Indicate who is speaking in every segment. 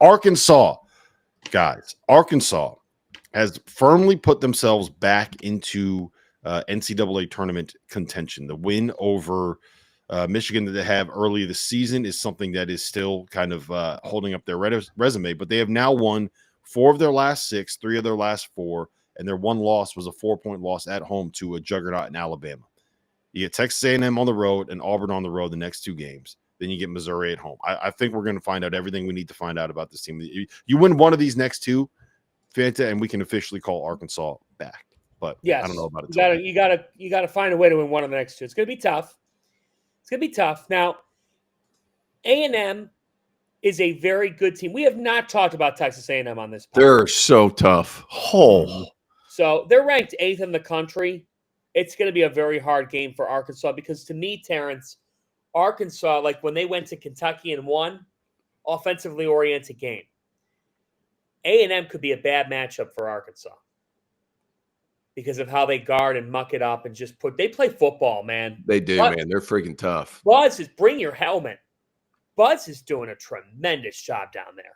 Speaker 1: Arkansas, guys, Arkansas has firmly put themselves back into NCAA tournament contention. The win over Michigan that they have early this season is something that is still kind of holding up their resume, but they have now won 4 of their last 6, 3 of their last 4, and their one loss was a 4-point loss at home to a juggernaut in Alabama. You get Texas A&M on the road and Auburn on the road the next 2 games. Then you get Missouri at home. I think we're going to find out everything we need to find out about this team. You win one of these next 2, Fanta, and we can officially call Arkansas back. But
Speaker 2: yes,
Speaker 1: I don't know about it.
Speaker 2: You gotta find a way to win one of the next 2. It's going to be tough. It's going to be tough. Now, A&M is a very good team. We have not talked about Texas A&M on this podcast.
Speaker 3: They're so tough. Oh.
Speaker 2: So they're ranked 8th in the country. It's going to be a very hard game for Arkansas because to me, Terrence, Arkansas, like when they went to Kentucky and won, offensively oriented game. A&M could be a bad matchup for Arkansas because of how they guard and muck it up and just they play football, man.
Speaker 3: They do, man. They're freaking tough.
Speaker 2: Buzz is bring your helmet. Buzz is doing a tremendous job down there.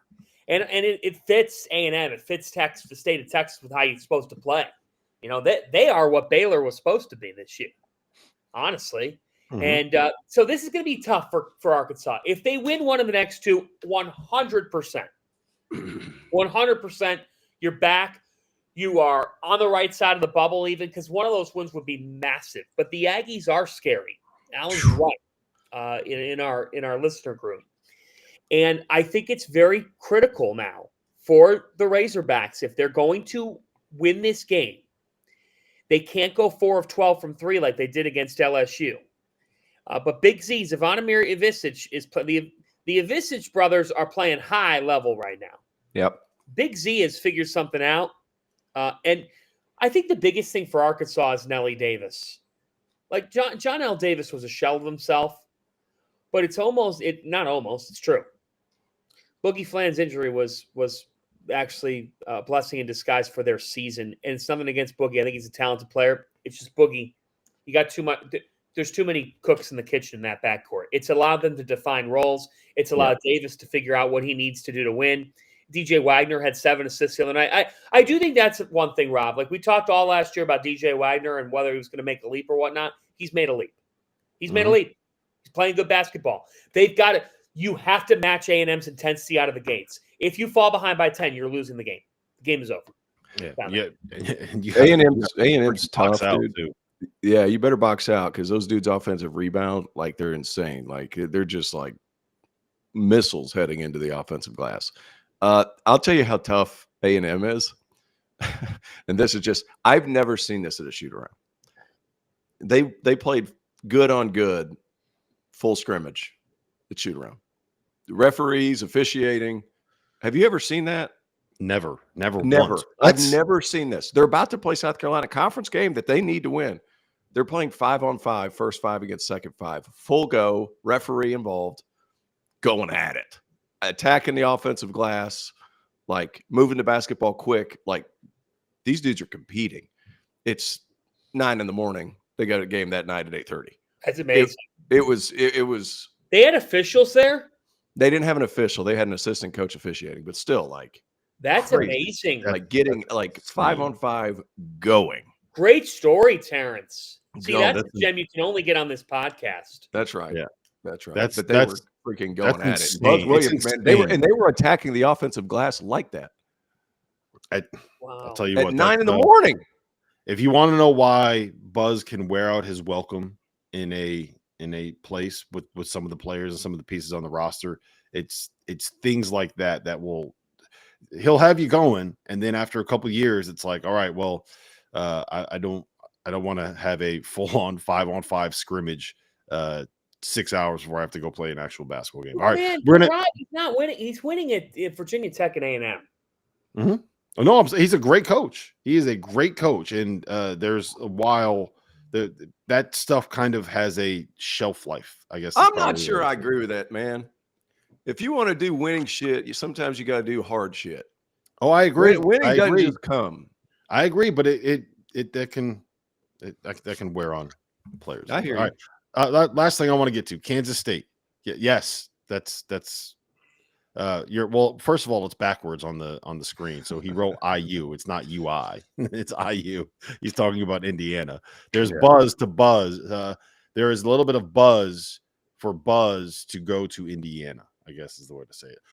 Speaker 2: And it fits A&M. It fits Texas, the state of Texas with how you're supposed to play. You know, they are what Baylor was supposed to be this year, honestly. Mm-hmm. And so this is going to be tough for Arkansas. If they win one of the next 2, 100%. 100%, you're back. You are on the right side of the bubble even because one of those wins would be massive. But the Aggies are scary. Alan's right in our listener group. And I think it's very critical now for the Razorbacks. If they're going to win this game, they can't go 4 of 12 from 3 like they did against LSU. But Big Z, Zvonimir Ivisic, the Ivisic brothers are playing high level right now.
Speaker 3: Yep.
Speaker 2: Big Z has figured something out. And I think the biggest thing for Arkansas is Nelly Davis. Like John L. Davis was a shell of himself, but it's true. Boogie Flan's injury was actually a blessing in disguise for their season. And it's nothing against Boogie. I think he's a talented player. It's just Boogie. You got too much. There's too many cooks in the kitchen in that backcourt. It's allowed them to define roles. It's allowed Davis to figure out what he needs to do to win. DJ Wagner had 7 assists the other night. I do think that's one thing, Rob. Like we talked all last year about DJ Wagner and whether he was going to make a leap or whatnot. He's made a leap. He's made a leap. He's playing good basketball. They've got it. You have to match A&M's intensity out of the gates. If you fall behind by 10, you're losing the game. The game is over.
Speaker 3: A&M's tough, dude. Yeah, you better box out because those dudes' offensive rebound, like they're insane. Like they're just like missiles heading into the offensive glass. I'll tell you how tough A&M is. And this is just, I've never seen this at a shoot around. They played good on good, full scrimmage at shoot around. The referees, officiating. Have you ever seen that?
Speaker 1: Never.
Speaker 3: Once. I've never seen this. They're about to play South Carolina conference game that they need to win. They're playing 5-on-5, first 5 against second 5. Full go, referee involved, going at it. Attacking the offensive glass, like moving the basketball quick. Like these dudes are competing. It's 9 a.m. They got a game that night at 8:30.
Speaker 2: That's amazing.
Speaker 3: It was.
Speaker 2: They had officials there?
Speaker 3: They didn't have an official. They had an assistant coach officiating, but still like.
Speaker 2: That's crazy. Amazing.
Speaker 3: Like getting like 5-on-5 going.
Speaker 2: Great story, Terrence. See, that's a gem you can only get on this podcast.
Speaker 3: That's right.
Speaker 1: Yeah.
Speaker 3: That's right.
Speaker 1: But
Speaker 3: they were freaking going at it.
Speaker 1: Buzz
Speaker 3: Williams, man, they were attacking the offensive glass like that.
Speaker 1: I'll tell you
Speaker 3: at
Speaker 1: what.
Speaker 3: 9 a.m.
Speaker 1: If you want to know why Buzz can wear out his welcome in a place with some of the players and some of the pieces on the roster, it's things like that will he'll have you going, and then after a couple of years, it's like, all right, well, I don't want to have a full-on 5-on-5 scrimmage 6 hours before I have to go play an actual basketball game. All right,
Speaker 2: man, he's not winning. He's winning at Virginia Tech and A&M.
Speaker 1: Mm-hmm. Oh, no, he's a great coach. He is a great coach, and there's a while that stuff kind of has a shelf life, I guess.
Speaker 3: I'm not sure I agree with that, man. If you want to do winning shit, sometimes you got to do hard shit.
Speaker 1: Oh, I agree.
Speaker 3: Winning doesn't just come.
Speaker 1: I agree, but that can wear on players.
Speaker 3: I hear
Speaker 1: you. All right. Last thing I want to get to, Kansas State. Yes, that's well, first of all, it's backwards on the screen. So he wrote IU. It's not UI. It's IU. He's talking about Indiana. There's buzz to buzz. There is a little bit of buzz for Buzz to go to Indiana, I guess is the way to say it.